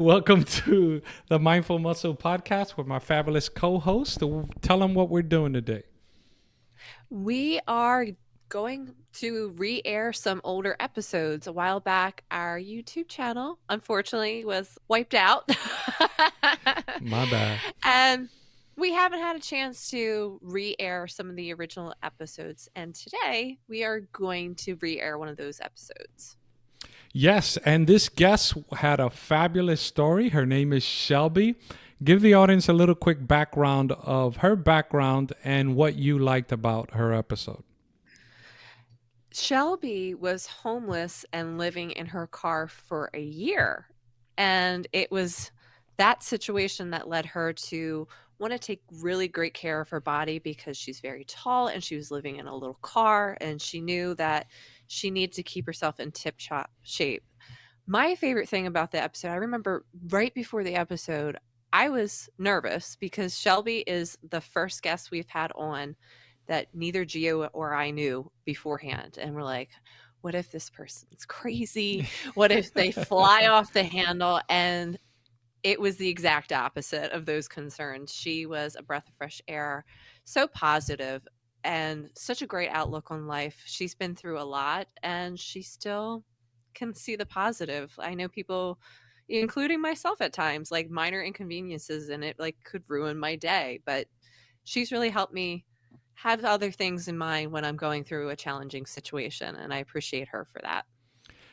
Welcome to the Mindful Muscle Podcast with my fabulous co-host. Tell them what we're doing today. We are going to re-air some older episodes. A while back, our YouTube channel, unfortunately, was wiped out. My bad. And we haven't had a chance to re-air some of the original episodes. And today, we are going to re-air one of those episodes. Yes, and this guest had a fabulous story. Her name is Shelby. Give the audience a little quick background of her background and what you liked about her episode. Shelby was homeless and living in her car for a year. And it was that situation that led her to want to take really great care of her body because she's very tall and she was living in a little car and she knew that she needed to keep herself in tip-top shape. My favorite thing about the episode, I remember right before the episode, I was nervous because Shelby is the first guest we've had on that neither Gio or I knew beforehand. And we're like, what if this person's crazy? What if they fly off the handle? And it was the exact opposite of those concerns. She was a breath of fresh air, so positive, and such a great outlook on life. She's been through a lot and she still can see the positive. I know people, including myself at times, like minor inconveniences and it like could ruin my day, but she's really helped me have other things in mind when I'm going through a challenging situation, and I appreciate her for that.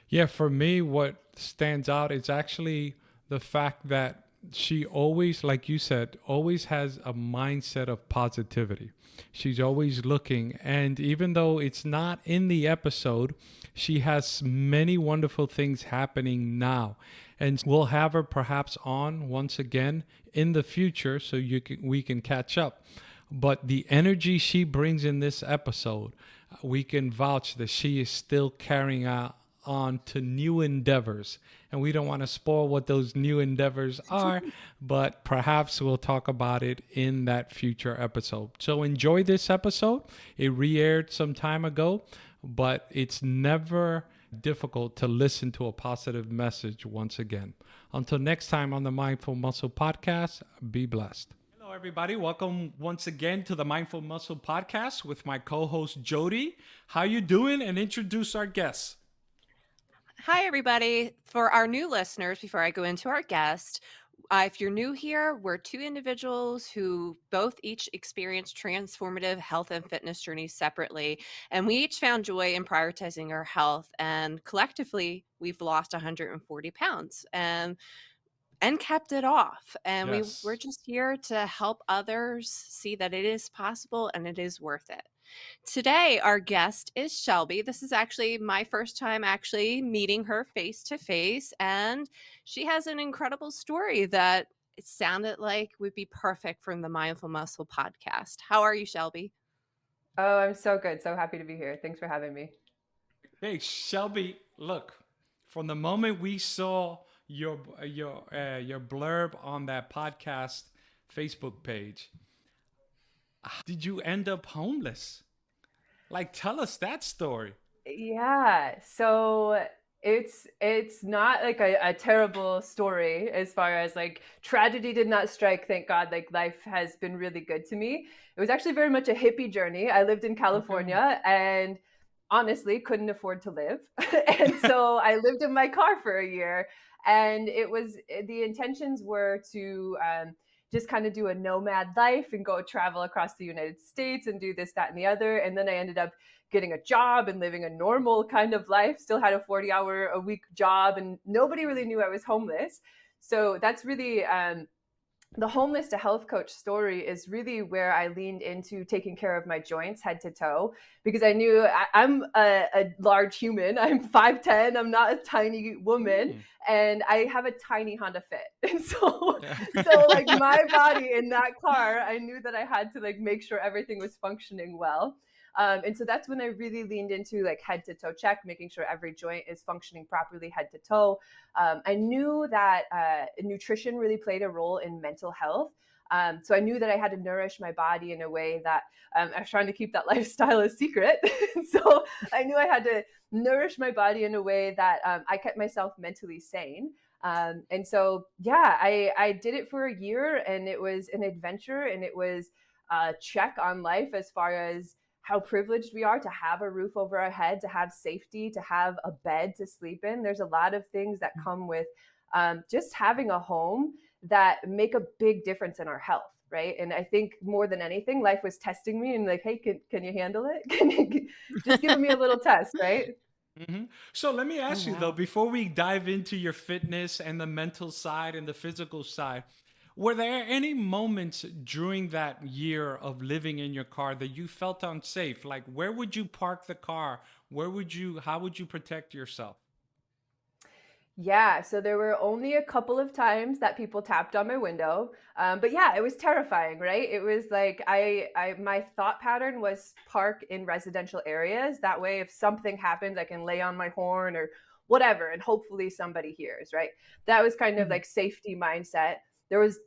Yeah, for me, what stands out is actually the fact that she always, like you said, always has a mindset of positivity. She's always looking. And even though it's not in the episode, she has many wonderful things happening now. And we'll have her perhaps on once again in the future so we can catch up. But the energy she brings in this episode, we can vouch that she is still carrying out on to new endeavors. And we don't want to spoil what those new endeavors are, but perhaps we'll talk about it in that future episode. So enjoy this episode. It re aired some time ago, but it's never difficult to listen to a positive message once again. Until next time on the Mindful Muscle Podcast, be blessed. Hello, everybody. Welcome once again to the Mindful Muscle Podcast with my co-host Jody. How you doing? And introduce our guests. Hi, everybody. For our new listeners, before I go into our guest, if you're new here, we're two individuals who both each experienced transformative health and fitness journeys separately. And we each found joy in prioritizing our health. And collectively, we've lost 140 pounds and kept it off. And we're Yes. just here to help others see that it is possible and it is worth it. Today, our guest is Shelby. This is actually my first time actually meeting her face to face, and she has an incredible story that it sounded like would be perfect from the Mindful Muscle podcast. How are you, Shelby? Oh, I'm so good. So happy to be here. Thanks for having me. Hey, Shelby, look, from the moment we saw your blurb on that podcast Facebook page, did you end up homeless? Like, tell us that story. Yeah. So it's not like a terrible story as far as like tragedy did not strike, thank God. Like life has been really good to me. It was actually very much a hippie journey. I lived in Okay. California and honestly couldn't afford to live. And so I lived in my car for a year. And it was the intentions were to just kind of do a nomad life and go travel across the United States and do this, that, and the other. And then I ended up getting a job and living a normal kind of life, still had a 40-hour a week job, and nobody really knew I was homeless. So that's really the homeless to health coach story is really where I leaned into taking care of my joints head to toe, because I knew I'm a large human. I'm 5'10". I'm not a tiny woman, Hmm. and I have a tiny Honda Fit. And so like my body in that car, I knew that I had to like make sure everything was functioning well. And so that's when I really leaned into like head to toe check, making sure every joint is functioning properly head to toe. I knew that nutrition really played a role in mental health. So I knew that I had to nourish my body in a way that I was trying to keep that lifestyle a secret. So I knew I had to nourish my body in a way that I kept myself mentally sane. And so, yeah, I did it for a year, and it was an adventure, and it was a check on life as far as how privileged we are to have a roof over our head, to have safety, to have a bed to sleep in. There's a lot of things that come with just having a home that make a big difference in our health. Right. And I think more than anything, life was testing me and like, hey, can you handle it? Can you just giving me a little test? Right. Hmm. So let me Oh, ask you though, wow. before we dive into your fitness and the mental side and the physical side, were there any moments during that year of living in your car that you felt unsafe? Like, where would you park the car? How would you protect yourself? Yeah, so there were only a couple of times that people tapped on my window, but yeah, it was terrifying, right? It was like my thought pattern was park in residential areas. That way, if something happens, I can lay on my horn or whatever, and hopefully somebody hears, right? That was kind of Mhm. like safety mindset. There was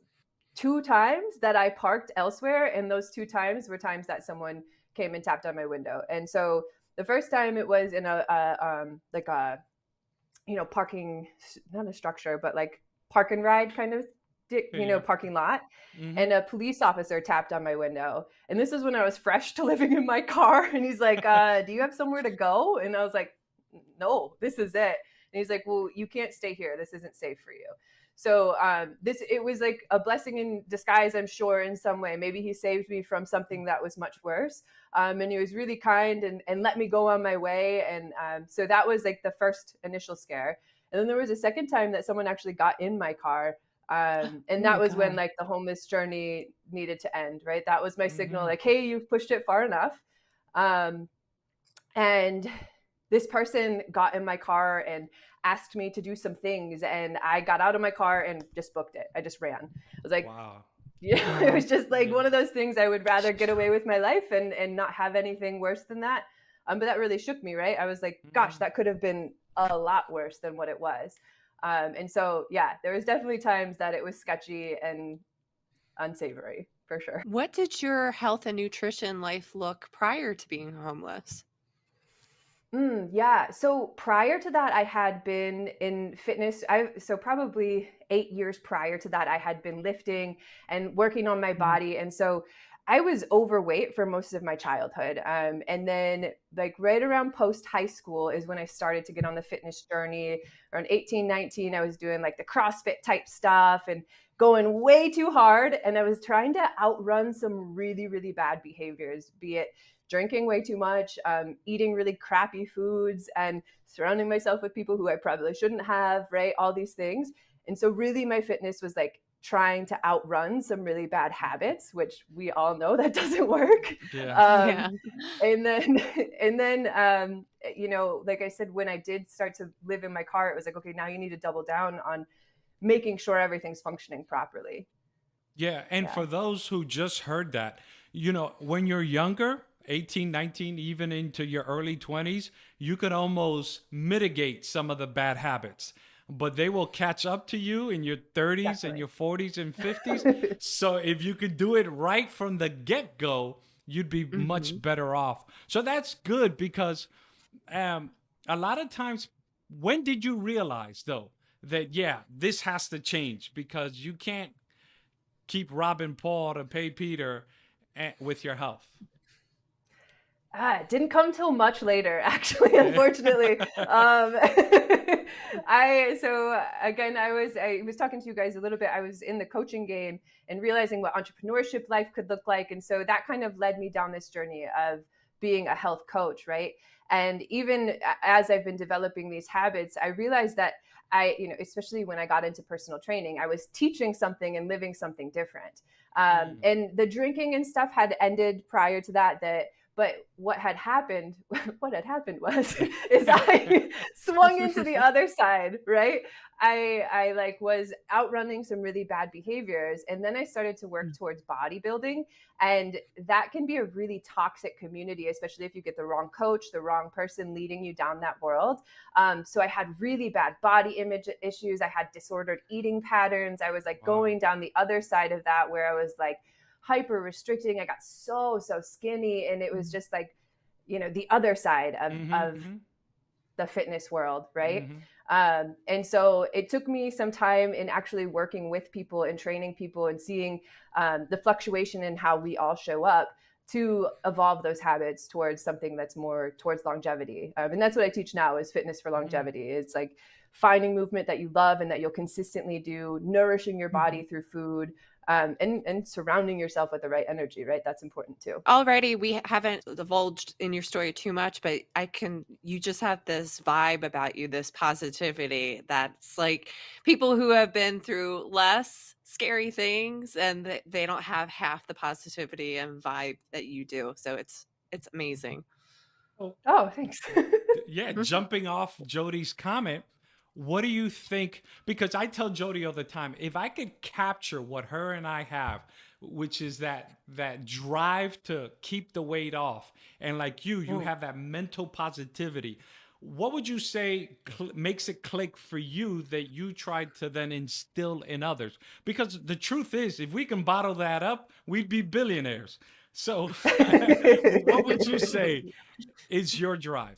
two times that I parked elsewhere, and those two times were times that someone came and tapped on my window. And so the first time it was in like a parking, not a structure, but like park and ride kind of, Yeah. parking lot. Hmm. And a police officer tapped on my window. And this was when I was fresh to living in my car. And he's like, do you have somewhere to go? And I was like, no, this is it. And he's like, well, you can't stay here. This isn't safe for you. So it was like a blessing in disguise, I'm sure, in some way. Maybe he saved me from something that was much worse. And he was really kind and let me go on my way. And so that was like the first initial scare. And then there was a second time that someone actually got in my car. And Oh that my was when God. like the homeless journey needed to end, right? That was my signal, Hmm. like, hey, you've pushed it far enough. Um, and this person got in my car and asked me to do some things. And I got out of my car and just booked it. I just ran. I was like, Wow. it Wow. was just like Yeah. one of those things. I would rather get away with my life and not have anything worse than that. But that really shook me, right? I was like, gosh, Hmm. that could have been a lot worse than what it was. And so, yeah, there was definitely times that it was sketchy and unsavory for sure. What did your health and nutrition life look prior to being homeless? Yeah. So prior to that, I had been in fitness. So probably 8 years prior to that, I had been lifting and working on my Mhm. body. And so I was overweight for most of my childhood. And then like right around post high school is when I started to get on the fitness journey. Around 18, 19, I was doing like the CrossFit type stuff and going way too hard. And I was trying to outrun some really, really bad behaviors, be it drinking way too much, eating really crappy foods, and surrounding myself with people who I probably shouldn't have, right? All these things. And so, really, my fitness was like trying to outrun some really bad habits, which we all know that doesn't work. Yeah. Um, Yeah. and then, and then, like I said, when I did start to live in my car, it was like, okay, now you need to double down on making sure everything's functioning properly. Yeah. And Yeah. for those who just heard that, when you're younger, 18, 19, even into your early 20s, you could almost mitigate some of the bad habits, but they will catch up to you in your 30s and Definitely. your 40s and 50s. So if you could do it right from the get go, you'd be much Mhm. better off. So that's good because um, a lot of times, when did you realize though that, yeah, this has to change because you can't keep robbing Paul to pay Peter with your health? It didn't come till much later, actually, unfortunately. I was talking to you guys a little bit. I was in the coaching game and realizing what entrepreneurship life could look like, and so that kind of led me down this journey of being a health coach, right? And even as I've been developing these habits, I realized that especially when I got into personal training, I was teaching something and living something different. Mm. And the drinking and stuff had ended prior to that. But what had happened was, is I swung into the other side, right? I like was outrunning some really bad behaviors, and then I started to work towards bodybuilding, and that can be a really toxic community, especially if you get the wrong coach, the wrong person leading you down that world. So I had really bad body image issues. I had disordered eating patterns. I was like Wow. going down the other side of that, where I was like hyper restricting. I got so skinny, and it was just like, the other side of Mm-hmm, of mm-hmm, the fitness world, right? mm-hmm. And so it took me some time in actually working with people and training people and seeing the fluctuation in how we all show up to evolve those habits towards something that's more towards longevity. And that's what I teach now is fitness for longevity. It's like finding movement that you love and that you'll consistently do, nourishing your body through food, and surrounding yourself with the right energy, right? That's important too. Already, we haven't divulged in your story too much, but you just have this vibe about you, this positivity that's like people who have been through less scary things and they don't have half the positivity and vibe that you do. So it's amazing. Oh, thanks. Yeah, jumping off Jody's comment, what do you think? Because I tell Jody all the time, if I could capture what her and I have, which is that drive to keep the weight off, and like you have that mental positivity. What would you say makes it click for you that you tried to then instill in others? Because the truth is, if we can bottle that up, we'd be billionaires. So, what would you say is your drive?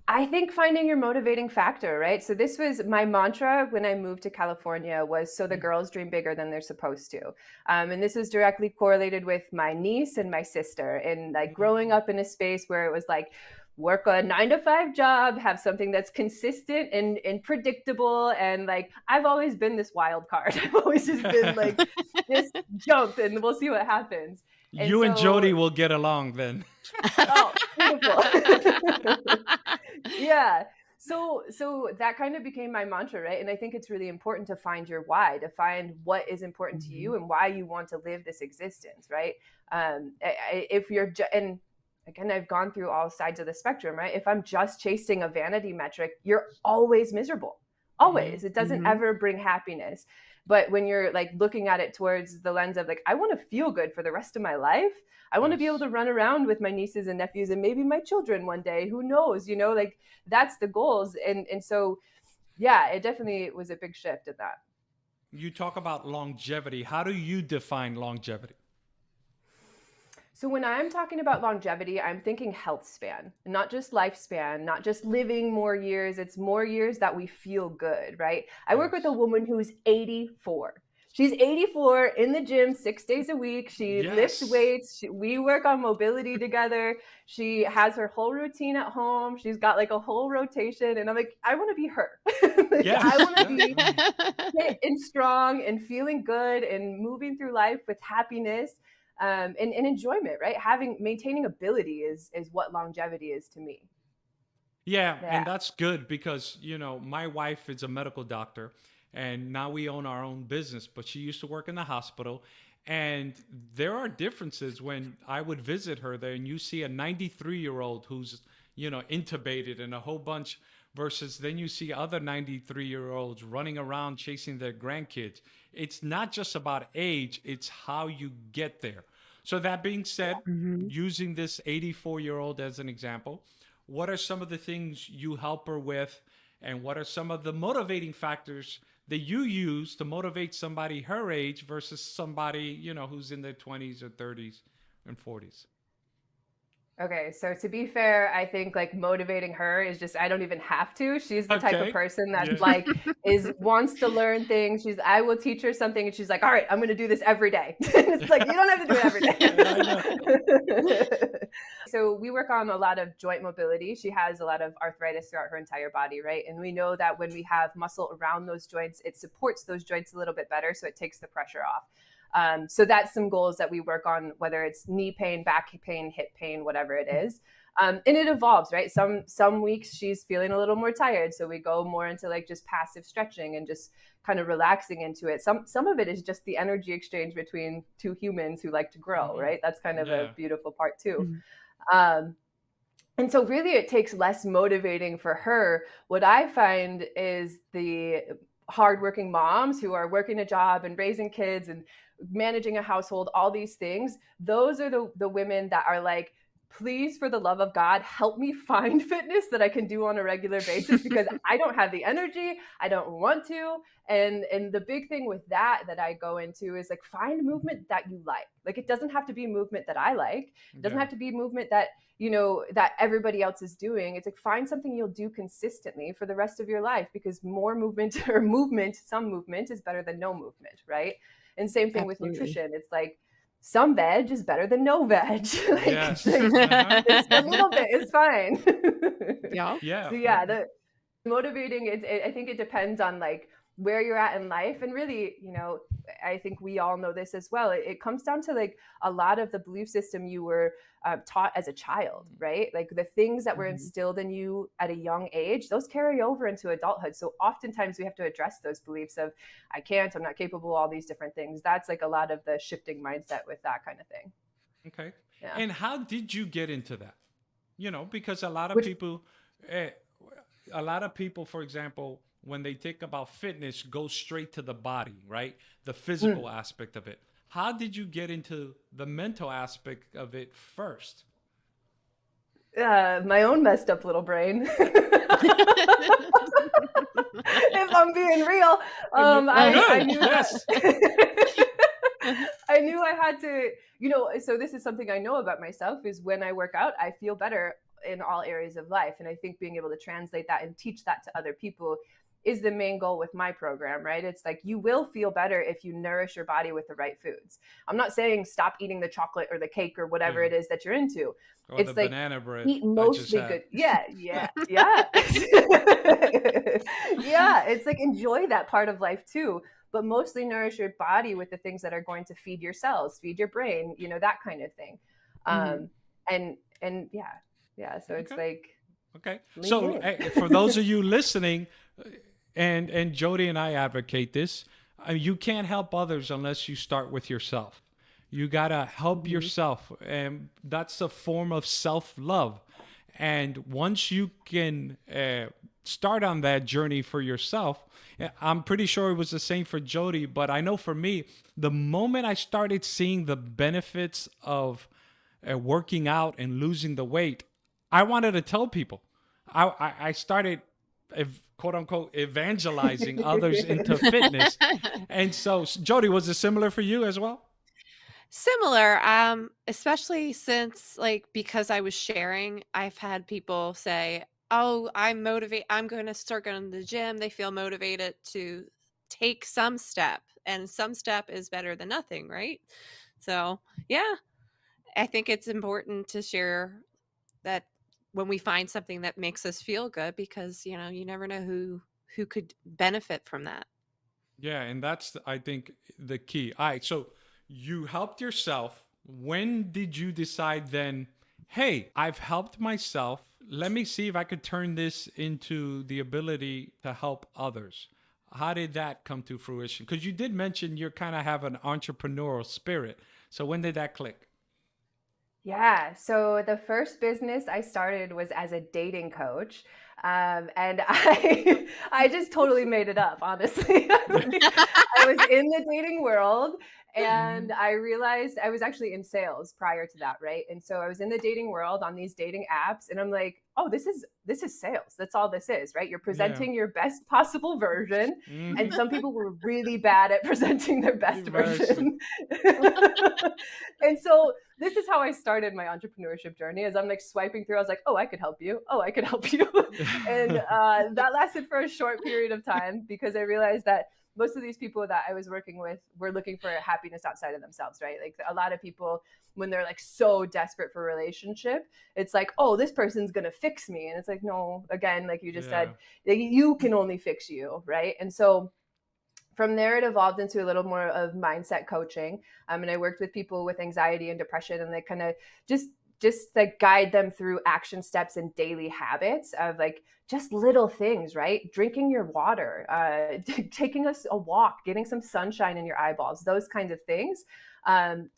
I think finding your motivating factor, right? So this was my mantra when I moved to California was so the girls dream bigger than they're supposed to. And this was directly correlated with my niece and my sister and like growing up in a space where it was like, work a 9-to-5 job, have something that's consistent and predictable. And like, I've always been this wild card. I've always just been like, just jump and we'll see what happens. You and Jody will get along then. Oh, beautiful. Yeah. So that kind of became my mantra, right? And I think it's really important to find your why, to find what is important to you and why you want to live this existence, right? If you're, and again, I've gone through all sides of the spectrum, right? If I'm just chasing a vanity metric, you're always miserable. Always. It doesn't ever bring happiness. But when you're like looking at it towards the lens of like, I want to feel good for the rest of my life. I want to be able to run around with my nieces and nephews and maybe my children one day, who knows, like that's the goals. And so, yeah, it definitely was a big shift in that. You talk about longevity. How do you define longevity? So when I'm talking about longevity, I'm thinking health span, not just lifespan, not just living more years. It's more years that we feel good, right? I work with a woman who's 84. She's 84 in the gym 6 days a week. She lifts weights. We work on mobility together. She has her whole routine at home. She's got like a whole rotation. And I'm like, I want to be her. I want to be fit and strong and feeling good and moving through life with happiness. And enjoyment, right? Maintaining ability is what longevity is to me. Yeah, and that's good because, my wife is a medical doctor and now we own our own business, but she used to work in the hospital. And there are differences when I would visit her there and you see a 93-year-old who's, intubated and a whole bunch versus then you see other 93-year-olds running around chasing their grandkids. It's not just about age, it's how you get there. So that being said, using this 84-year-old as an example, what are some of the things you help her with? And what are some of the motivating factors that you use to motivate somebody her age versus somebody, who's in their 20s or 30s and 40s? Okay, so to be fair, I think like motivating her is just I don't even have to. She's the type of person that like wants to learn things. I will teach her something and she's like, all right, I'm gonna do this every day. It's like you don't have to do it every day. So we work on a lot of joint mobility. She has a lot of arthritis throughout her entire body, right? And we know that when we have muscle around those joints, it supports those joints a little bit better, so it takes the pressure off. So that's some goals that we work on, whether it's knee pain, back pain, hip pain, whatever it is. And it evolves, right? Some weeks she's feeling a little more tired. So we go more into like just passive stretching and just kind of relaxing into it. Some of it is just the energy exchange between two humans who like to grow, right? That's kind of a beautiful part too. And so really it takes less motivating for her. What I find is the hardworking moms who are working a job and raising kids and managing a household, all these things, those are the women that are like please, for the love of God, help me find fitness that I can do on a regular basis, because I don't have the energy. I don't want to. And the big thing with that I go into is like, find movement that you like. Like, it doesn't have to be movement that I like. It doesn't have to be movement that, you know, that everybody else is doing. It's like, find something you'll do consistently for the rest of your life, because more movement or some movement is better than no movement, right? And same thing with nutrition. It's like, some veg is better than no veg. Like, Yes. just a little bit is fine. Yeah. So yeah, the motivating, I think it depends on like where you're at in life. And really, you know, I think we all know this as well. It comes down to like a lot of the belief system you were taught as a child, right? Like the things that were instilled in you at a young age, those carry over into adulthood. So oftentimes we have to address those beliefs of, I'm not capable, all these different things. That's like a lot of the shifting mindset with that kind of thing. Okay. Yeah. And how did you get into that? You know, because a lot of people, for example, when they think about fitness, go straight to the body, right? The physical aspect of it. How did you get into the mental aspect of it first? My own messed up little brain. If I'm being real, I knew I knew I had to, you know, so this is something I know about myself, is when I work out, I feel better in all areas of life. And I think being able to translate that and teach that to other people is the main goal with my program, right? It's like, you will feel better if you nourish your body with the right foods. I'm not saying stop eating the chocolate or the cake or whatever it is that you're into. Or it's the like banana bread. Eat mostly good. Yeah. Yeah. It's like, enjoy that part of life too, but mostly nourish your body with the things that are going to feed your cells, feed your brain, you know, that kind of thing. And yeah. So it's like, okay. So for those of you listening, and Jody and I advocate this, you can't help others unless you start with yourself. You got to help yourself. And that's a form of self-love. And once you can start on that journey for yourself, I'm pretty sure it was the same for Jody, but I know for me, the moment I started seeing the benefits of working out and losing the weight, I wanted to tell people. I started, quote unquote, evangelizing others into fitness. And so, Jody, was it similar for you as well? Similar, especially since, like, because I was sharing, I've had people say, oh, I'm going to start going to the gym. They feel motivated to take some step, and some step is better than nothing, right? So yeah, I think it's important to share that when we find something that makes us feel good, because, you know, you never know who could benefit from that. Yeah, and that's, I think, the key. All right, so you helped yourself. When did you decide then, hey, I've helped myself. Let me see if I could turn this into the ability to help others. How did that come to fruition? Because you did mention you kind of have an entrepreneurial spirit. So when did that click? Yeah. So the first business I started was as a dating coach. And I just totally made it up, honestly. I was in the dating world, and I realized I was actually in sales prior to that, right? And so I was in the dating world on these dating apps, and I'm like, oh, this is sales. That's all this is, right? You're presenting your best possible version. And some people were really bad at presenting their best version. And so this is how I started my entrepreneurship journey. As I'm like swiping through, I was like, oh, I could help you. Oh, I could help you. And that lasted for a short period of time, because I realized that most of these people that I was working with were looking for happiness outside of themselves, right? Like, a lot of people, when they're like so desperate for a relationship, it's like, oh, this person's going to fix me. And it's like, no, again, like you just said, you can only fix you, right? And so from there, it evolved into a little more of mindset coaching. And I worked with people with anxiety and depression, and they kind of just like guide them through action steps and daily habits of like just little things, right? Drinking your water, taking a walk, getting some sunshine in your eyeballs, those kinds of things,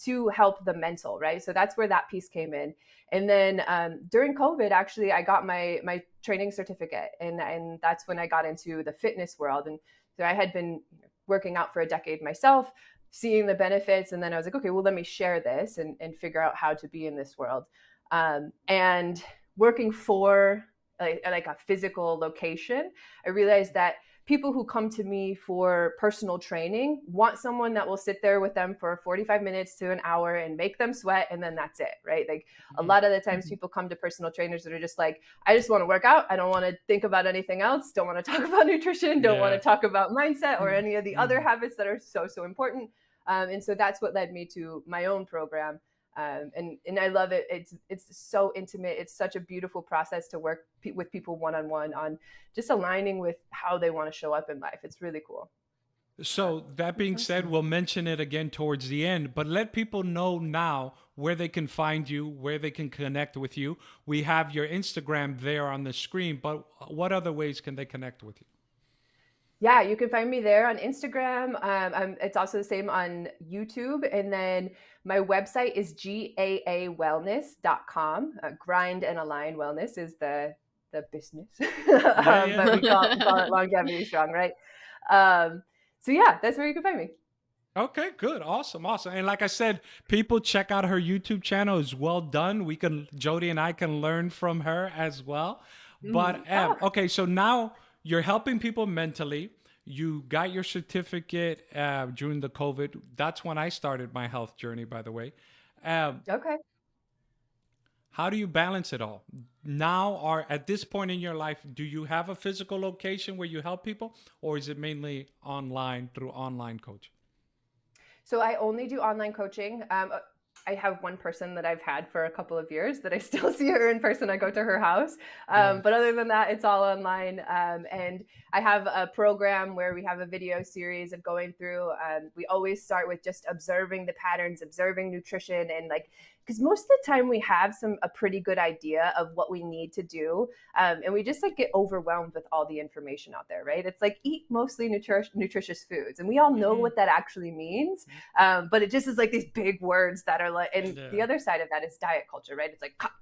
to help the mental, right? So that's where that piece came in. And then during COVID, actually, I got my training certificate, and that's when I got into the fitness world. And so I had been working out for a decade myself, seeing the benefits. And then I was like, okay, well, let me share this and figure out how to be in this world. And working for like a physical location, I realized that people who come to me for personal training want someone that will sit there with them for 45 minutes to an hour and make them sweat, and then that's it, right? Like a lot of the times people come to personal trainers that are just like, I just want to work out, I don't want to think about anything else, don't want to talk about nutrition, don't want to talk about mindset or any of the other habits that are so important. And so that's what led me to my own program. And I love it. It's so intimate. It's such a beautiful process to work with people one-on-one on just aligning with how they want to show up in life. It's really cool. So that being said, we'll mention it again towards the end, but let people know now where they can find you, where they can connect with you. We have your Instagram there on the screen, but what other ways can they connect with you? Yeah, you can find me there on Instagram. It's also the same on YouTube. And then my website is gaawellness.com. Grind and Align Wellness is the business. But we call it Longevity Strong, right? So yeah, that's where you can find me. Okay, good. Awesome. And like I said, people check out her YouTube channel. It's well done. Jody and I can learn from her as well. But okay, so now you're helping people mentally. You got your certificate during the COVID. That's when I started my health journey, by the way. Okay. How do you balance it all? Now, or at this point in your life, do you have a physical location where you help people, or is it mainly online through online coaching? So I only do online coaching. I have one person that I've had for a couple of years that I still see her in person. I go to her house. But other than that, it's all online. And I have a program where we have a video series of going through. We always start with just observing the patterns, observing nutrition, and because most of the time we have a pretty good idea of what we need to do. And we just get overwhelmed with all the information out there, right? It's like eat mostly nutritious foods. And we all know what that actually means. But it just is these big words that are and the other side of that is diet culture, right? It's cut,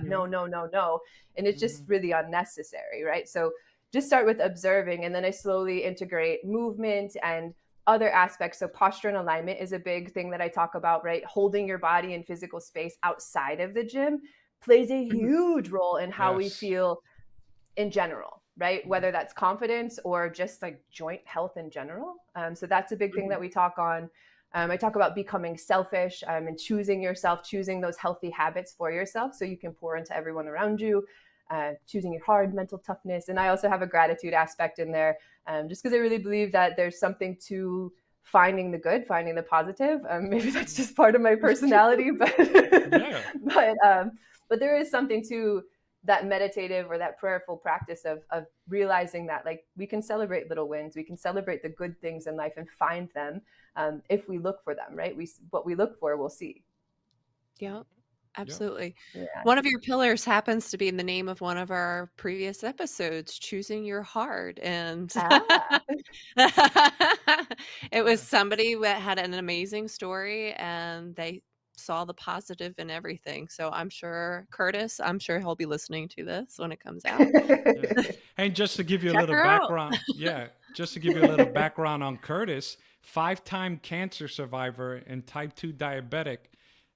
no. And it's just really unnecessary, right? So just start with observing, and then I slowly integrate movement and other aspects. So posture and alignment is a big thing that I talk about, right? Holding your body in physical space outside of the gym plays a huge role in how we feel in general, right? Whether that's confidence or just joint health in general. So that's a big thing that we talk on. I talk about becoming selfish and choosing yourself, choosing those healthy habits for yourself so you can pour into everyone around you. Choosing your hard mental toughness. And I also have a gratitude aspect in there, just because I really believe that there's something to finding the good, finding the positive. Maybe that's just part of my personality, but but there is something to that meditative or that prayerful practice of realizing that we can celebrate little wins, we can celebrate the good things in life and find them if we look for them, right? What we look for, we'll see. Yeah. Absolutely. Yeah. One of your pillars happens to be in the name of one of our previous episodes, choosing your heart. And it was somebody that had an amazing story and they saw the positive in everything. So I'm sure Curtis, he'll be listening to this when it comes out. And just to give you a little background, just to give you a little background on Curtis, 5-time cancer survivor and type 2 diabetic,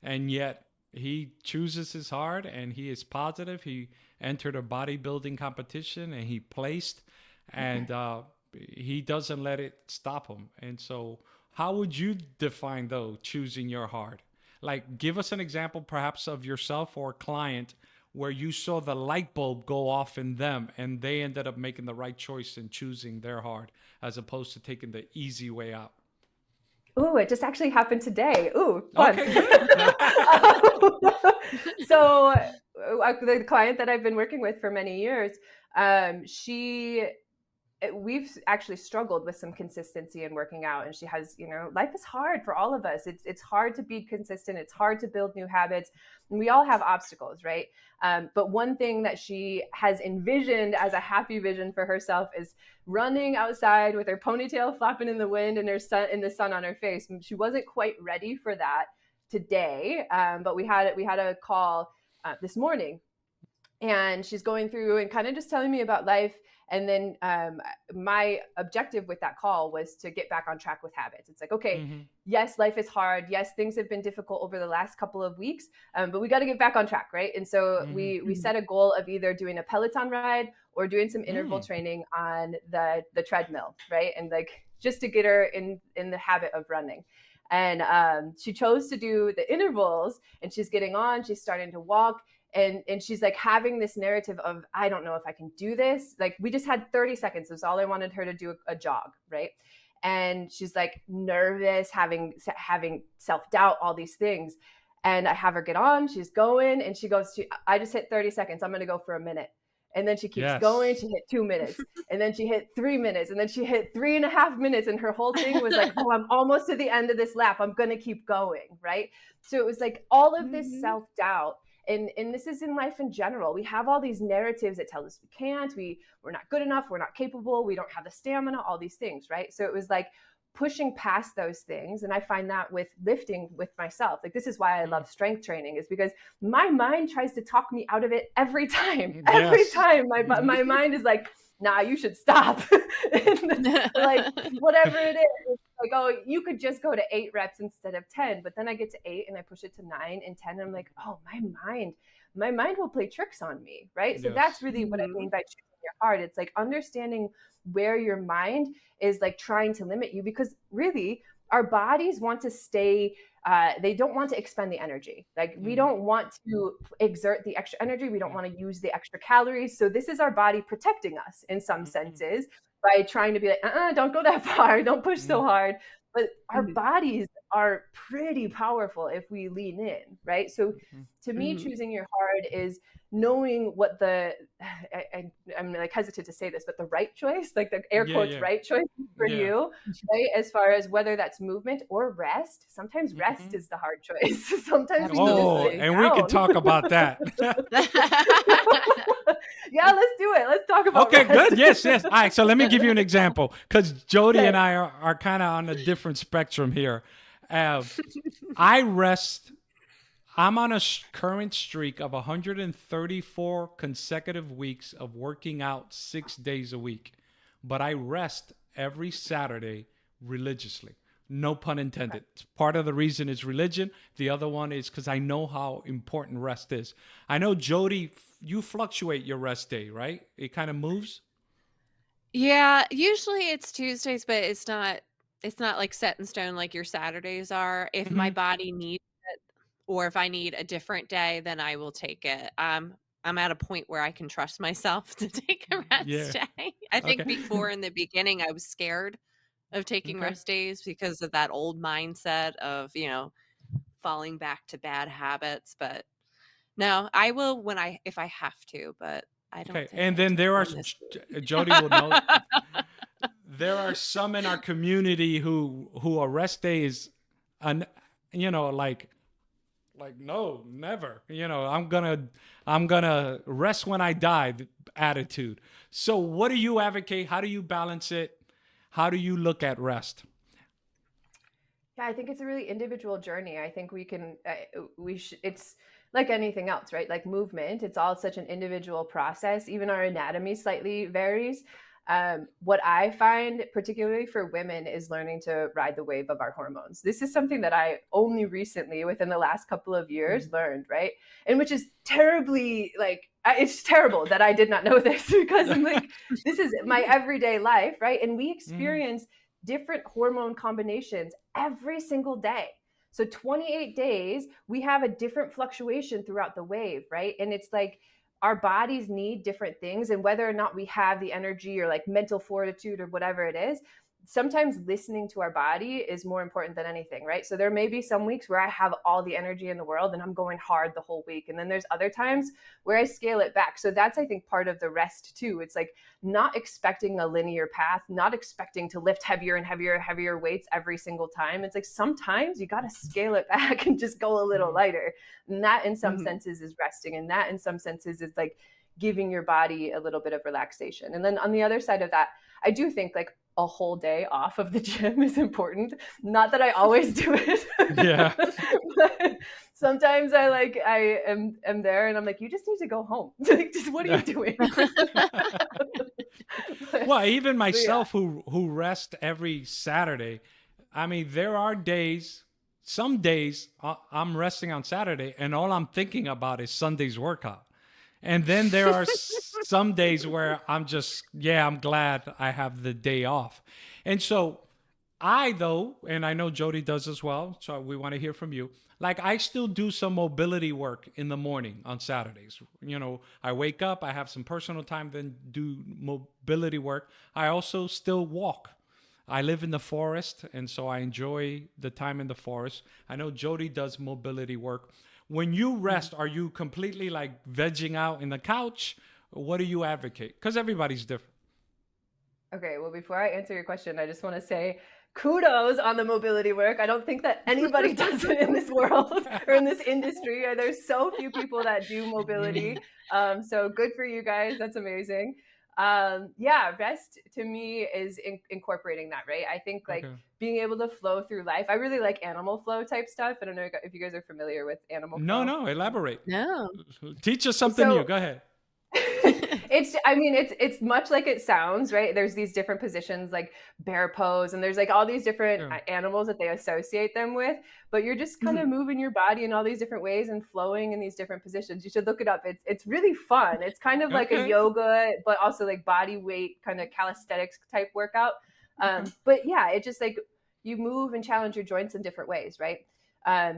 and yet he chooses his heart and he is positive. He entered a bodybuilding competition and he placed, and he doesn't let it stop him. And so how would you define though choosing your heart? Give us an example perhaps of yourself or a client where you saw the light bulb go off in them and they ended up making the right choice in choosing their heart as opposed to taking the easy way out. Ooh, it just actually happened today. Ooh, fun. Okay. So the client that I've been working with for many years, we've actually struggled with some consistency in working out. And she has, life is hard for all of us. It's hard to be consistent. It's hard to build new habits. And we all have obstacles, right? But one thing that she has envisioned as a happy vision for herself is running outside with her ponytail flapping in the wind and the sun on her face. And she wasn't quite ready for that today. But we had a call this morning. And she's going through and kind of just telling me about life. And then my objective with that call was to get back on track with habits. It's like, okay, yes, life is hard. Yes, things have been difficult over the last couple of weeks, but we got to get back on track, right? And so we set a goal of either doing a Peloton ride or doing some interval training on the treadmill, right? And like just to get her in the habit of running. And she chose to do the intervals, and she's getting on, she's starting to walk. And she's like having this narrative of, I don't know if I can do this. Like we just had 30 seconds. It was all I wanted her to do, a jog, right? And she's like nervous, having self-doubt, all these things. And I have her get on, she's going, and she goes, I just hit 30 seconds. I'm going to go for a minute. And then she keeps going. She hit 2 minutes, and then she hit 3 minutes, and then she hit 3.5 minutes. And her whole thing was like, oh, I'm almost to the end of this lap. I'm going to keep going. Right. So it was like all of this self-doubt. And this is in life in general. We have all these narratives that tell us we can't, we're not good enough, we're not capable, we don't have the stamina, all these things, right? So it was like pushing past those things. And I find that with lifting with myself, like this is why I love strength training, is because my mind tries to talk me out of it every time. Every time my mind is like, nah, you should stop. Like whatever it is, it's like, oh, you could just go to 8 reps instead of 10. But then I get to 8 and I push it to 9 and 10. And I'm like, oh, my mind will play tricks on me, right? So that's really what I mean by choosing your heart. It's like understanding where your mind is like trying to limit you, because really our bodies want to stay, they don't want to expend the energy. Like we don't want to exert the extra energy. We don't want to use the extra calories. So this is our body protecting us in some senses by trying to be like, don't go that far. Don't push so hard. But our bodies are pretty powerful if we lean in, right? So to me, choosing your heart is knowing what I'm like hesitant to say this, but the right choice, like the air quotes right choice for you, right? As far as whether that's movement or rest. Sometimes rest is the hard choice. Sometimes we need to sit and down. we can talk about that. Yeah, let's do it. Let's talk about Okay, rest. good. Yes. All right. So let me give you an example, because Jody and I are kind of on a different spectrum here. I rest. I'm on a current streak of 134 consecutive weeks of working out 6 days a week, but I rest every Saturday religiously. No pun intended. Part of the reason is religion. The other one is because I know how important rest is. I know, Jody, you fluctuate your rest day, right? It kind of moves. Yeah, usually it's Tuesdays, but it's not like set in stone like your Saturdays are. If my body needs it, or if I need a different day, then I will take it. I'm at a point where I can trust myself to take a rest day. I think before, in the beginning, I was scared of taking rest days because of that old mindset of, falling back to bad habits. But no, I will if I have to, but I don't think And I then took there are, one this week. Jody will know, there are some in our community who a rest day is, like no, never. I'm gonna rest when I die attitude. So what do you advocate? How do you balance it? How do you look at rest? Yeah, I think it's a really individual journey. I think it's like anything else, right? Like movement, it's all such an individual process. Even our anatomy slightly varies. What I find, particularly for women, is learning to ride the wave of our hormones. This is something that I only recently, within the last couple of years, learned, right? And which is terribly, it's terrible that I did not know this, because I'm like, this is my everyday life, right? And we experience different hormone combinations every single day. So 28 days, we have a different fluctuation throughout the wave, right? And it's like, our bodies need different things, and whether or not we have the energy or like mental fortitude or whatever it is, sometimes listening to our body is more important than anything, right? So there may be some weeks where I have all the energy in the world and I'm going hard the whole week. And then there's other times where I scale it back. So that's, I think, part of the rest too. It's like not expecting a linear path, not expecting to lift heavier and heavier weights every single time. It's like sometimes you got to scale it back and just go a little lighter. And that in some senses is resting. And that in some senses is like giving your body a little bit of relaxation. And then on the other side of that, I do think like a whole day off of the gym is important. Not that I always do it. Yeah. sometimes I am there and I'm like, you just need to go home. Like, just what are you doing? Well, even But yeah. myself who rest every Saturday, I mean, there are days, some days I'm resting on Saturday and all I'm thinking about is Sunday's workout. And then there are some days where I'm just, yeah, I'm glad I have the day off. And so though, and I know Jody does as well, so we want to hear from you. Like, I still do some mobility work in the morning on Saturdays. You know, I wake up, I have some personal time, then do mobility work. I also still walk. I live in the forest, and so I enjoy the time in the forest. I know Jody does mobility work. When you rest, are you completely like vegging out in the couch? What do you advocate? Because everybody's different. Okay, well, before I answer your question, I just want to say kudos on the mobility work. I don't think that anybody does it in this world or in this industry. There's so few people that do mobility. So good for you guys. That's amazing. Yeah, rest to me is incorporating that, right? I think like Okay. being able to flow through life. I really like animal flow type stuff. I don't know if you guys are familiar with animal No, flow. no, elaborate. No. Teach us something new. So Go ahead. it's much like it sounds, right? There's these different positions like bear pose, and there's like all these different Yeah. animals that they associate them with, but you're just kind of moving your body in all these different ways and flowing in these different positions. You should look it up. It's really fun. It's kind of like a Okay. yoga, but also like body weight kind of calisthenics type workout. But yeah, it just like you move and challenge your joints in different ways, right?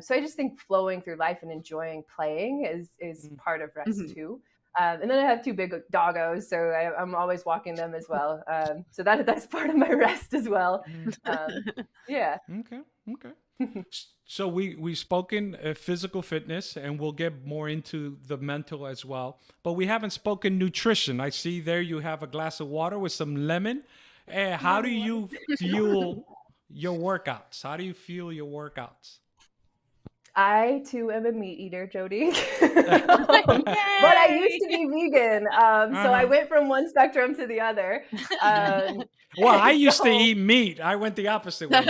So I just think flowing through life and enjoying playing is part of rest too. And then I have two big doggos, so I'm always walking them as well. So that's part of my rest as well. Yeah. Okay. Okay. So we've spoken physical fitness, and we'll get more into the mental as well. But we haven't spoken nutrition. I see there you have a glass of water with some lemon. How do you fuel your workouts? How do you fuel your workouts? I too am a meat eater, Jody. But I used to be vegan, so I went from one spectrum to the other. Well, I used to eat meat. I went the opposite way.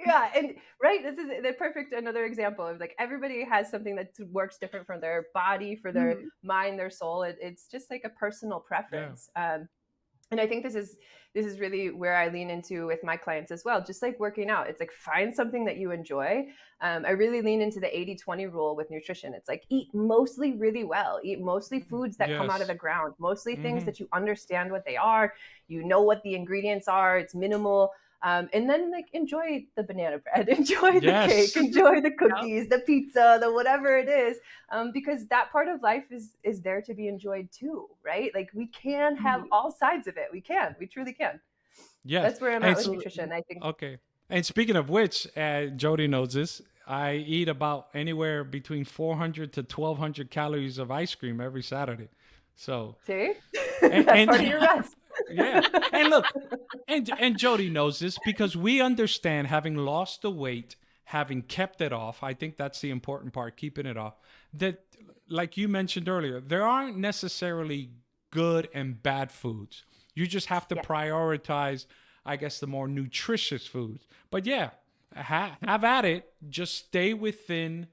Yeah, and right, this is the perfect another example of like everybody has something that works different for their body, for their mind, their soul. It's just like a personal preference. And I think this is really where I lean into with my clients as well. Just like working out, it's like find something that you enjoy. I really lean into the 80-20 rule with nutrition. It's like eat mostly really well, eat mostly foods that come out of the ground, mostly things that you understand what they are, you know what the ingredients are, it's minimal. And then like enjoy the banana bread, enjoy the cake, enjoy the cookies, the pizza, the whatever it is, because that part of life is there to be enjoyed too, right? Like we can have all sides of it. We truly can. Yes. That's where I'm at with nutrition, I think. Okay. And speaking of which, Jody knows this. I eat about anywhere between 400 to 1,200 calories of ice cream every Saturday. So see, that's part of your rest. Yeah. And look, and Jody knows this because we understand, having lost the weight, having kept it off. I think that's the important part, keeping it off. That, like you mentioned earlier, there aren't necessarily good and bad foods. You just have to prioritize, I guess, the more nutritious foods. But yeah, have at it. Just stay within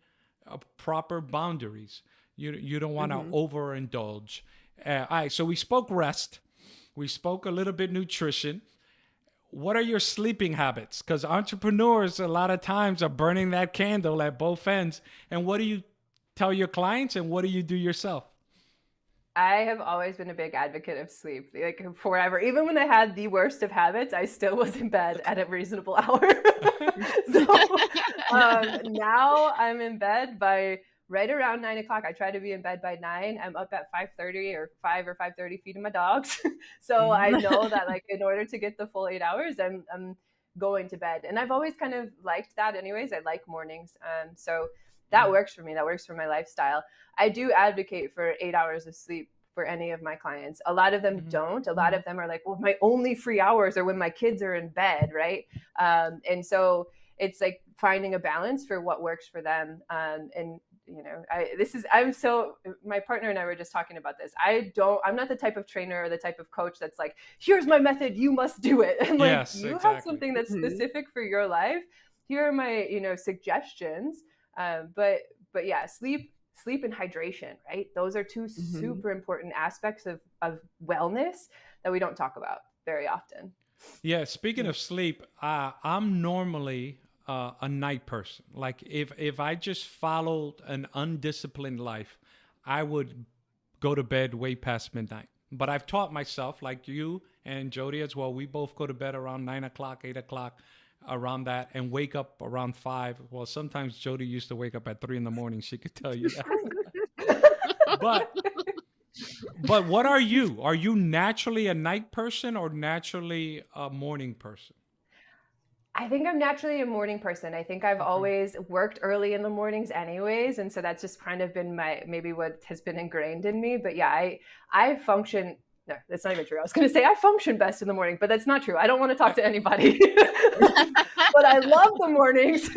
proper boundaries. You don't want to overindulge. All right, so we spoke rest. We spoke a little bit nutrition. What are your sleeping habits? Because entrepreneurs a lot of times are burning that candle at both ends. And what do you tell your clients, and what do you do yourself? I have always been a big advocate of sleep, like forever. Even when I had the worst of habits, I still was in bed at a reasonable hour. So now I'm in bed by right around 9 o'clock. I try to be in bed by 9. I'm up at 5:30 or 5:30 feeding my dogs. So I know that like in order to get the full 8 hours, I'm going to bed. And I've always kind of liked that anyways. I like mornings. So that works for me. That works for my lifestyle. I do advocate for 8 hours of sleep for any of my clients. A lot of them don't. A lot of them are like, well, my only free hours are when my kids are in bed, right? And so it's like finding a balance for what works for them. And you know, my partner and I were just talking about this. I'm not the type of trainer or the type of coach that's like, here's my method, you must do it. And like, have something that's specific for your life. here are my, suggestions. But yeah, sleep and hydration, right? Those are two Hmm. super important aspects of wellness that we don't talk about very often. Yeah, speaking Mm. of sleep, I'm normally a night person. Like if I just followed an undisciplined life, I would go to bed way past midnight. But I've taught myself, like you and Jody as well, we both go to bed around 9 o'clock, 8 o'clock, around that, and wake up around 5. Well, sometimes Jody used to wake up at 3 in the morning. She could tell you that. But what are you? Are you naturally a night person or naturally a morning person? I think I'm naturally a morning person. I think I've Okay. always worked early in the mornings anyways, and so that's just kind of been my maybe what has been ingrained in me. But yeah, I function. No, that's not even true. I was going to say I function best in the morning, but that's not true. I don't want to talk to anybody. But I love the mornings.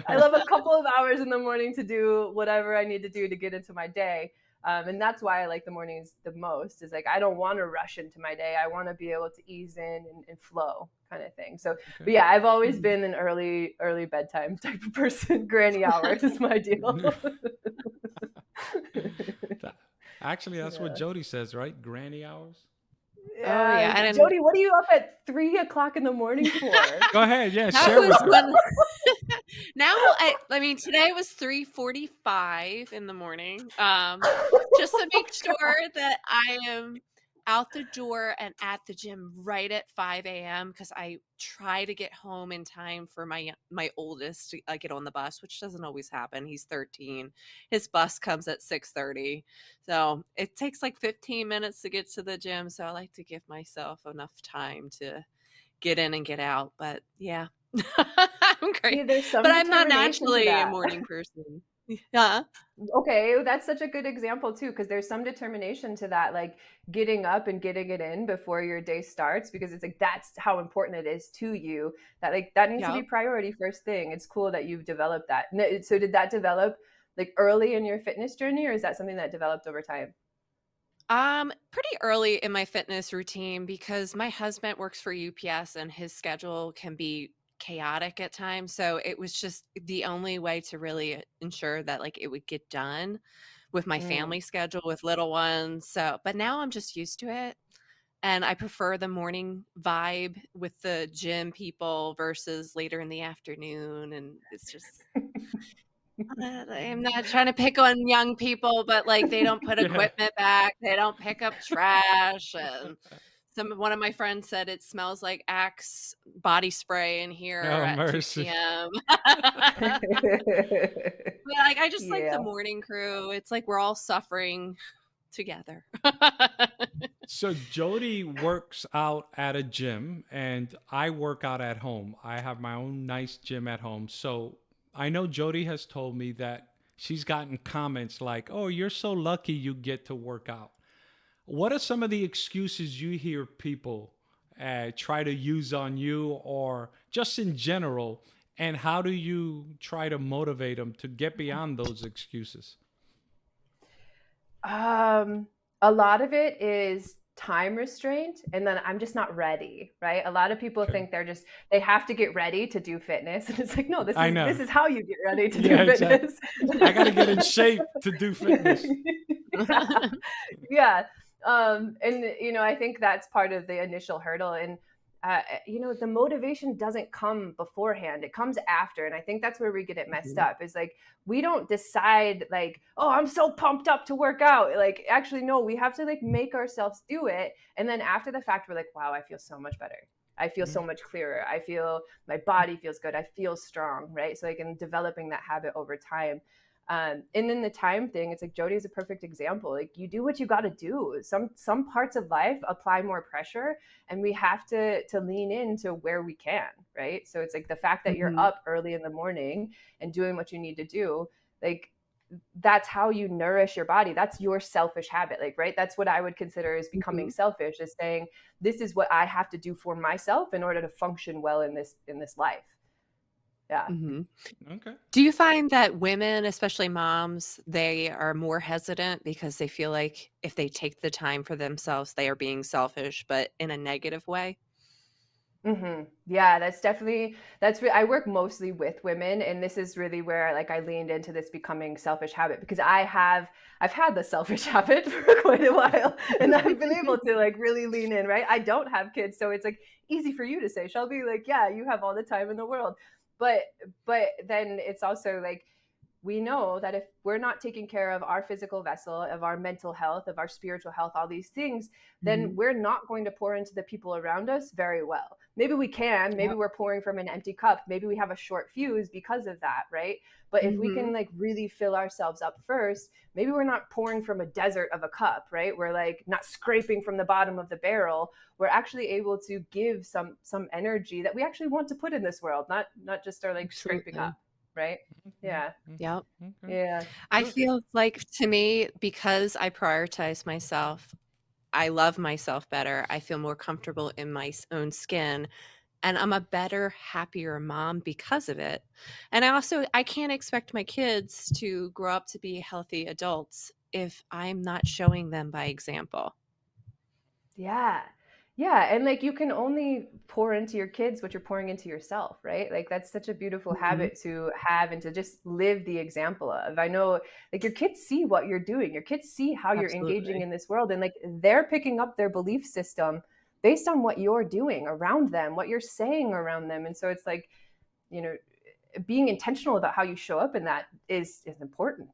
I love a couple of hours in the morning to do whatever I need to do to get into my day. And that's why I like the mornings the most, is like I don't want to rush into my day. I want to be able to ease in and flow kind of thing. So, Okay. but yeah, I've always been an early bedtime type of person. Granny hours is my deal. That- Actually, that's what Yeah. Jody says, right? Granny hours. Oh Yeah. yeah, and Jody, what are you up at 3 o'clock in the morning for? Go ahead. Yeah, that share was with her. when now I mean today was 3:45 in the morning. Just to make sure that I am out the door and at the gym right at 5 a.m. because I try to get home in time for my oldest to get on the bus, which doesn't always happen. He's 13. His bus comes at 6:30. So it takes like 15 minutes to get to the gym. So I like to give myself enough time to get in and get out. But yeah, I'm great. See, there's some But I'm not determination to naturally a that. morning person. Yeah. Okay, that's such a good example too, because there's some determination to that, like getting up and getting it in before your day starts, because it's like that's how important it is to you, that like that needs to be Yep. priority first thing. It's cool that you've developed that. So did that develop like early in your fitness journey, or is that something that developed over time? Pretty early in my fitness routine because my husband works for UPS and his schedule can be chaotic at times. So it was just the only way to really ensure that like it would get done with my Mm. family schedule with little ones. So, but now I'm just used to it. And I prefer the morning vibe with the gym people versus later in the afternoon. And it's just, I'm not trying to pick on young people, but like they don't put Yeah. equipment back, they don't pick up trash, and one of my friends said it smells like Axe body spray in here Oh, at mercy. 2 p.m. But like I just like the Yeah. morning crew. It's like we're all suffering together. So Jody works out at a gym and I work out at home. I have my own nice gym at home. So I know Jody has told me that she's gotten comments like, "Oh, you're so lucky you get to work out." What are some of the excuses you hear people try to use on you or just in general? And how do you try to motivate them to get beyond those excuses? Um, a lot of it is time restraint, and then I'm just not ready, right? A lot of people Okay. think they have to get ready to do fitness. And it's like, no, this I is know. this is how you get ready to Yeah, do exactly. fitness. I got to get in shape to do fitness. Yeah. Yeah. And I think that's part of the initial hurdle. And the motivation doesn't come beforehand, it comes after. And I think that's where we get it messed Mhm. up, is like we don't decide like, oh, I'm so pumped up to work out. Like, actually, no, we have to like make ourselves do it, and then after the fact we're like, wow, I feel so much better, I feel so much clearer, I feel my body feels good, I feel strong, right? So like in developing that habit over time. And then the time thing, it's like Jody is a perfect example. Like, you do what you got to do. Some parts of life apply more pressure, and we have to lean into where we can, right? So it's like the fact that you're Mhm. up early in the morning and doing what you need to do, like that's how you nourish your body. That's your selfish habit, like, right? That's what I would consider as becoming Mhm. selfish, is saying this is what I have to do for myself in order to function well in this life. Yeah. Mhm. Okay. Do you find that women, especially moms, they are more hesitant because they feel like if they take the time for themselves, they are being selfish, but in a negative way? Yeah, that's definitely I work mostly with women, and this is really where like I leaned into this becoming selfish habit, because I've had the selfish habit for quite a while, and I've been able to like really lean in, right? I don't have kids, so it's like easy for you to say, Shelby, like, yeah, you have all the time in the world. But then it's also like we know that if we're not taking care of our physical vessel, of our mental health, of our spiritual health, all these things, then we're not going to pour into the people around us very well. Maybe we can, maybe we're pouring from an empty cup, maybe we have a short fuse because of that, right? But if we can like really fill ourselves up first, maybe we're not pouring from a desert of a cup, right? We're like not scraping from the bottom of the barrel. We're actually able to give some energy that we actually want to put in this world, not just our like scraping Absolutely. up, right? Yeah. Yep. Okay. Yeah. I Good. feel like, to me, because I prioritize myself, I love myself better. I feel more comfortable in my own skin, and I'm a better, happier mom because of it. And I can't expect my kids to grow up to be healthy adults if I'm not showing them by example. Yeah. Yeah. And like you can only pour into your kids what you're pouring into yourself, right? Like that's such a beautiful Mhm. habit to have and to just live the example of. I know like your kids see what you're doing, your kids see how you're engaging Absolutely. in this world, and like they're picking up their belief system based on what you're doing around them, what you're saying around them. And so it's like, you know, being intentional about how you show up in that is important,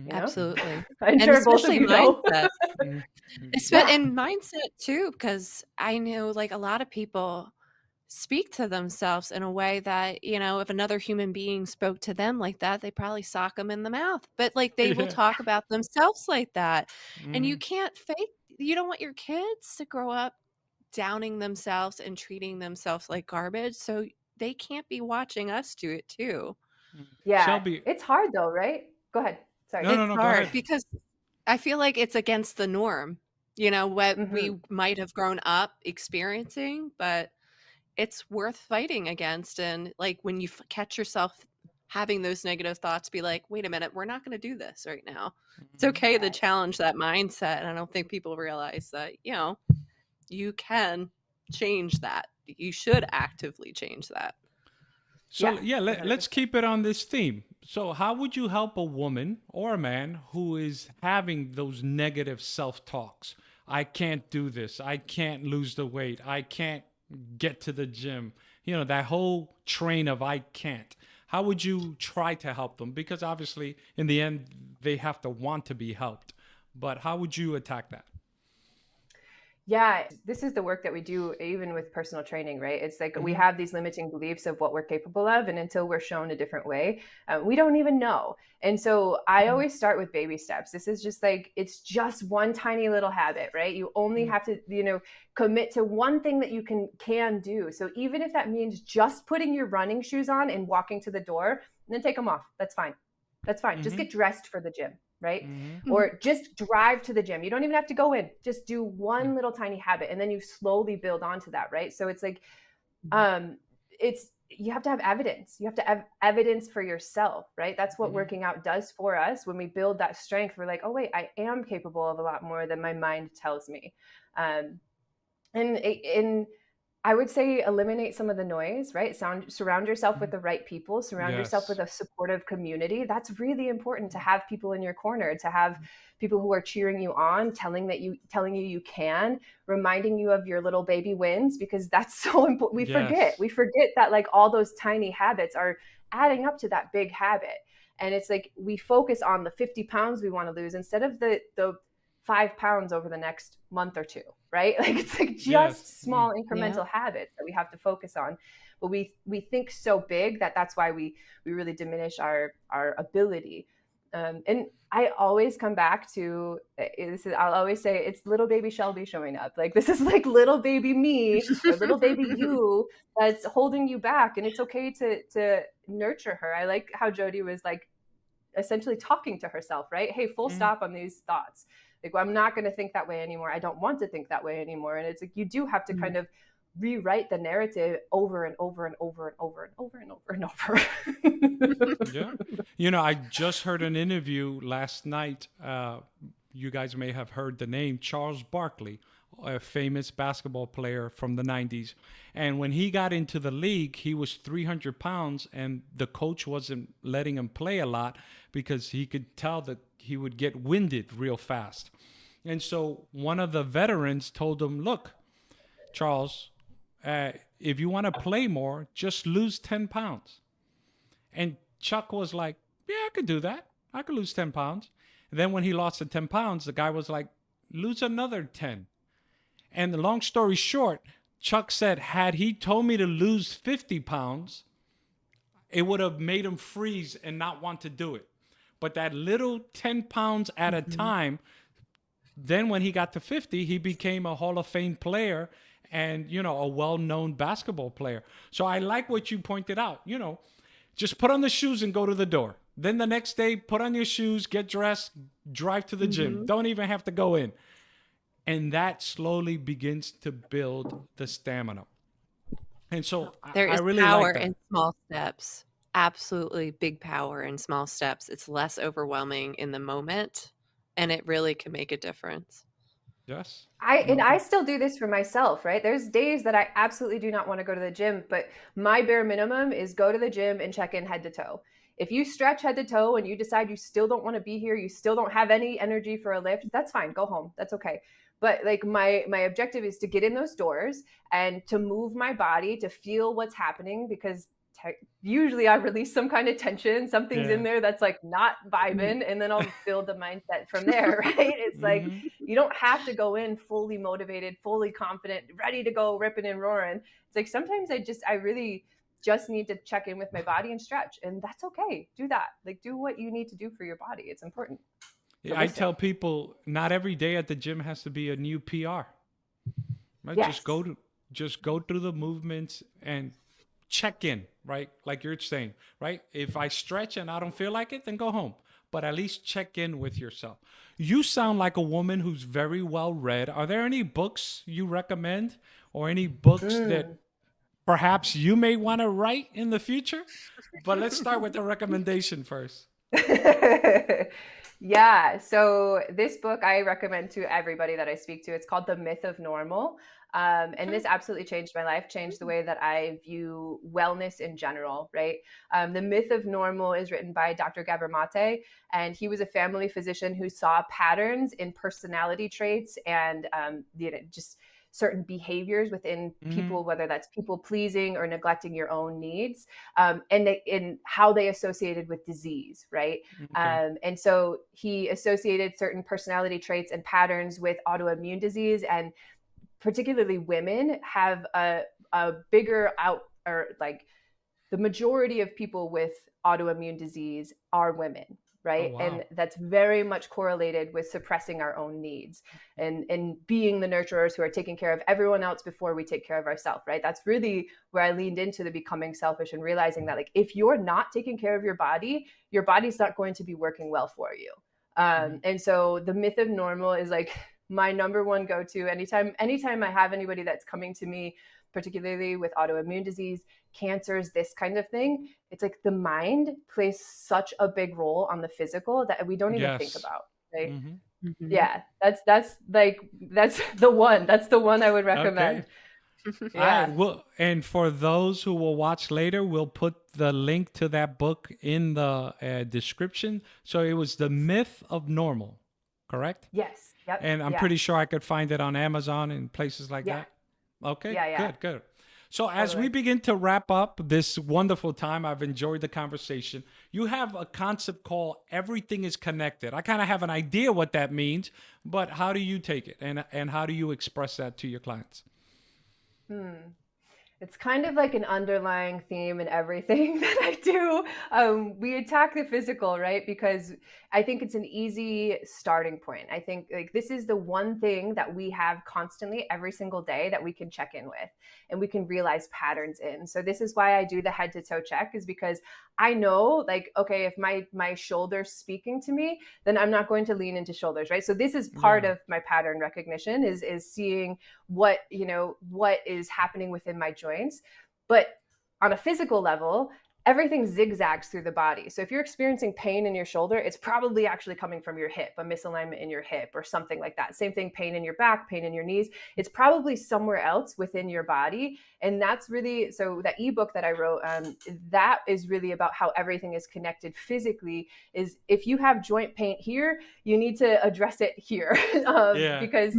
you Mhm, know? mhm, Absolutely. I'm And sure both of especially you know. mindset. mhm, mhm. Yeah. And mindset too, because I know like a lot of people speak to themselves in a way that, if another human being spoke to them like that, they probably sock them in the mouth. But like they will Yeah. talk about themselves like that. And you Mhm, can't fake, you don't want your kids to grow up downing themselves and treating themselves like garbage. So they can't be watching us do it too. mhm. Yeah, Shelby, it's hard though, right? Go ahead. Sorry. no, no, It's no, go hard ahead. because I feel like it's against the norm, what Hmm. we might have grown up experiencing, but it's worth fighting against. And like when you catch yourself having those negative thoughts, be like, wait a minute, we're not going to do this right now. It's Mhm, okay to Yes. challenge that mindset. And I don't think people realize that, you can change that. You should actively change that. So Yeah, yeah, let's 100%. keep it on this theme. So how would you help a woman or a man who is having those negative self-talks? I can't do this. I can't lose the weight. I can't get to the gym. That whole train of I can't. How would you try to help them? Because obviously, in the end, they have to want to be helped. But how would you attack that? Yeah, this is the work that we do even with personal training, right? It's like we Hmm. have these limiting beliefs of what we're capable of, and until we're shown a different way, we don't even know. And so I always start with baby steps. This is just like it's just one tiny little habit, right? You only have to, commit to one thing that you can do. So even if that means just putting your running shoes on and walking to the door, and then take them off, that's fine. That's fine. Just Hmm. get dressed for the gym, right? Hmm. Mhm. Or just drive to the gym. You don't even have to go in. Just do one little tiny habit and then you slowly build onto that, right? So it's like it's you have to have evidence. You have to have evidence for yourself, right? That's what Hmm. working out does for us. When we build that strength, we're like, oh wait, I am capable of a lot more than my mind tells me. Um, and I would say eliminate some of the noise, right? Surround yourself with the right people, surround yourself with Yes. a supportive community. That's really important to have people in your corner, to have people who are cheering you on, telling you you can, reminding you of your little baby wins, because that's so important. We forget. Yes. We forget that like all those tiny habits are adding up to that big habit. And it's like we focus on the 50 pounds we want to lose instead of the 5 pounds over the next month or two, right? Like it's like Yes. just Mm. small Yeah. incremental habits that we have to focus on. But we think so big that that's why we really diminish our ability. And I always come back to this is I'll always say it's little baby Shelby showing up. Like this is like little baby me or little baby you that's holding you back, and it's okay to nurture her. I like how Jody was like essentially talking to herself, right? Hey, full Mm. stop on these thoughts. Like, well, I'm not going to think that way anymore. I don't want to think that way anymore. And it's like you do have to Mhm. kind of rewrite the narrative over and over and over and over and over and over and over. Yeah. I just heard an interview last night. You guys may have heard the name Charles Barkley, a famous basketball player from the 90s. And when he got into the league, he was 300 pounds, and the coach wasn't letting him play a lot because he could tell that he would get winded real fast. And so one of the veterans told him, look, Charles, if you want to play more, just lose 10 pounds. And Chuck was like, yeah, I could do that. I could lose 10 pounds. And then when he lost the 10 pounds, the guy was like, lose another 10. And the long story short, Chuck said, had he told me to lose 50 pounds, it would have made him freeze and not want to do it. But that little 10 pounds at a time, then when he got to 50, he became a Hall of Fame player and, a well-known basketball player. So I like what you pointed out, just put on the shoes and go to the door. Then the next day, put on your shoes, get dressed, drive to the gym. Don't even have to go in. And that slowly begins to build the stamina. And so There I is really power like that. in small steps. Absolutely big power in small steps. It's less overwhelming in the moment, and it really can make a difference. Yes. I still do this for myself, right? There's days that I absolutely do not want to go to the gym, but my bare minimum is go to the gym and check in head to toe. If you stretch head to toe and you decide you still don't want to be here, you still don't have any energy for a lift, that's fine. Go home. That's okay. But like my objective is to get in those doors and to move my body, to feel what's happening, because usually I release some kind of tension, something's in there that's like not vibing, and then I'll build the mindset from there, right? It's like, you don't have to go in fully motivated, fully confident, ready to go ripping and roaring. It's like, sometimes I really just need to check in with my body and stretch, and that's okay. Do that. Like, do what you need to do for your body. It's important. Yeah, I tell people not every day at the gym has to be a new PR. Right? Yes. Just go through the movements and check in, right? Like you're saying, right? If I stretch and I don't feel like it, then go home. But at least check in with yourself. You sound like a woman who's very well read. Are there any books you recommend, or any books that perhaps you may want to write in the future? But let's start with the recommendation first. Yeah. So this book I recommend to everybody that I speak to. It's called The Myth of Normal. And this absolutely changed my life, changed the way that I view wellness in general, right? The Myth of Normal is written by Dr. Gabor Mate, and he was a family physician who saw patterns in personality traits and just certain behaviors within people, whether that's people pleasing or neglecting your own needs, and in how they associated with disease, right? Okay. And so he associated certain personality traits and patterns with autoimmune disease, and particularly women have a bigger the majority of people with autoimmune disease are women, right? Oh, wow. And that's very much correlated with suppressing our own needs and being the nurturers who are taking care of everyone else before we take care of ourselves, right? That's really where I leaned into the becoming selfish and realizing that, like, if you're not taking care of your body's not going to be working well for you. And so the Myth of Normal is like my number one go-to anytime I have anybody that's coming to me, particularly with autoimmune disease, cancers, this kind of thing. It's like the mind plays such a big role on the physical that we don't even think about, right? Yeah, that's the one I would recommend. Okay. Yeah. Well, and for those who will watch later, we'll put the link to that book in the description. So it was The Myth of Normal, correct? Yes. Yep. And I'm pretty sure I could find it on Amazon and places like that. Okay. Yeah. Good. So as we begin to wrap up this wonderful time, I've enjoyed the conversation. You have a concept called everything is connected. I kind of have an idea what that means, but how do you take it, and how do you express that to your clients? It's kind of like an underlying theme in everything that I do. We attack the physical, right? Because I think it's an easy starting point. I think like this is the one thing that we have constantly every single day that we can check in with and we can realize patterns in. So this is why I do the head to toe check, is because I know, like, okay, if my shoulder's speaking to me, then I'm not going to lean into shoulders, right? So this is part of my pattern recognition is seeing what is happening within my joints. But on a physical level, everything zigzags through the body. So if you're experiencing pain in your shoulder, it's probably actually coming from your hip, a misalignment in your hip or something like that. Same thing, pain in your back, pain in your knees. It's probably somewhere else within your body. And that's really, so that ebook that I wrote, that is really about how everything is connected physically. Is if you have joint pain here, you need to address it here because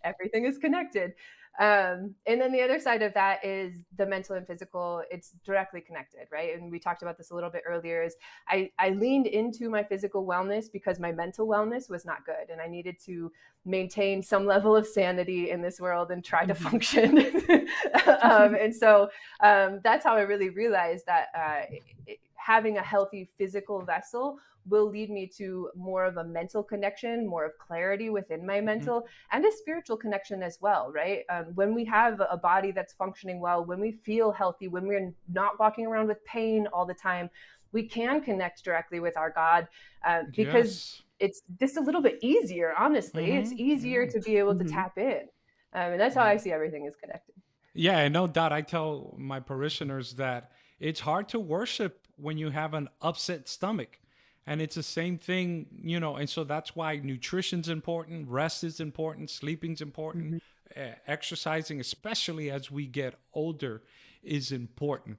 everything is connected. And then the other side of that is the mental and physical. It's directly connected, right? And we talked about this a little bit earlier. Is I leaned into my physical wellness because my mental wellness was not good, and I needed to maintain some level of sanity in this world and try to function. And so that's how I really realized that having a healthy physical vessel will lead me to more of a mental connection, more of clarity within my mental, and a spiritual connection as well, right? When we have a body that's functioning well, when we feel healthy, when we're not walking around with pain all the time, we can connect directly with our God because it's just a little bit easier, honestly. It's easier to be able to tap in. And that's how I see everything is connected. Yeah, no doubt. I tell my parishioners that it's hard to worship when you have an upset stomach. And it's the same thing, you know, and so that's why nutrition's important, rest is important, sleeping's important, exercising, especially as we get older, is important.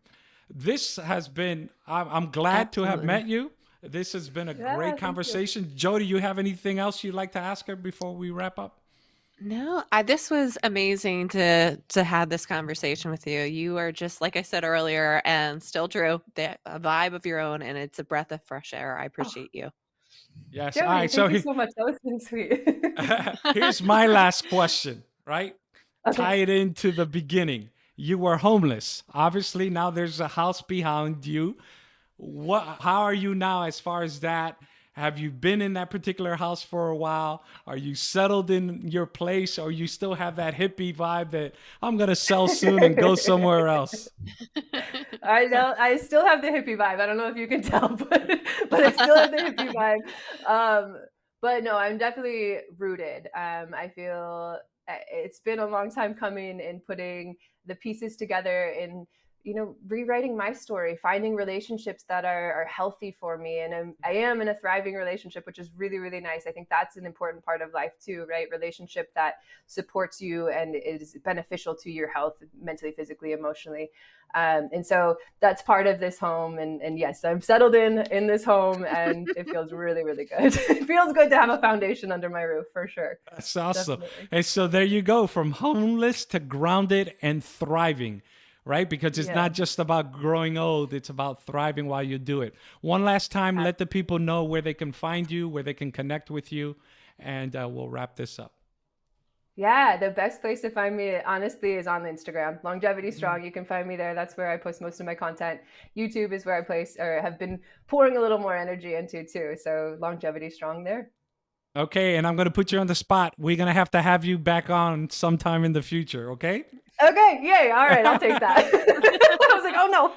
This has been, I'm glad to have met you. This has been a great conversation. Jody, you have anything else you'd like to ask her before we wrap up? No, this was amazing to have this conversation with you. You are just, like I said earlier, and still true, a vibe of your own, and it's a breath of fresh air. I appreciate you. Yes. Jody, All right. thank you so much. That was been sweet. Here's my last question, right? Okay. Tie it into the beginning. You were homeless. Obviously, now there's a house behind you. How are you now as far as that? Have you been in that particular house for a while? Are you settled in your place, or you still have that hippie vibe that I'm going to sell soon and go somewhere else? I know. I still have the hippie vibe. I don't know if you can tell, but I still have the hippie vibe. But no, I'm definitely rooted. I feel it's been a long time coming in putting the pieces together in, you know, rewriting my story, finding relationships that are healthy for me. And I am in a thriving relationship, which is really, really nice. I think that's an important part of life too, right? Relationship that supports you and is beneficial to your health, mentally, physically, emotionally. And so that's part of this home. And yes, I'm settled in this home, and it feels really, really good. It feels good to have a foundation under my roof, for sure. That's awesome. Definitely. And so there you go, from homeless to grounded and thriving. Right? Because it's not just about growing old, it's about thriving while you do it. One last time, let the people know where they can find you, where they can connect with you, and we'll wrap this up. Yeah, the best place to find me, honestly, is on Instagram. Longevity Strong. You can find me there. That's where I post most of my content. YouTube is where I place, or have been pouring a little more energy into too. So Longevity Strong there. Okay, and I'm going to put you on the spot. We're going to have you back on sometime in the future, okay? Okay, yay. All right, I'll take that. I was like, oh no.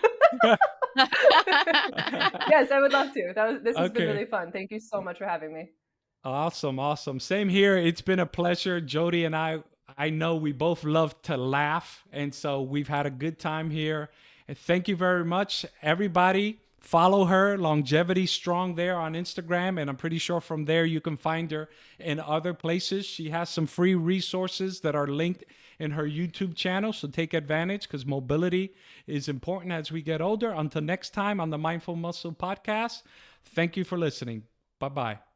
Yes, I would love to. This has been really fun. Thank you so much for having me. Awesome. Same here. It's been a pleasure. Jody and I know we both love to laugh, and so we've had a good time here. And thank you very much, everybody. Follow her, Longevity Strong, there on Instagram. And I'm pretty sure from there you can find her in other places. She has some free resources that are linked in her YouTube channel. So take advantage, because mobility is important as we get older. Until next time on the Mindful Muscle Podcast, thank you for listening. Bye-bye.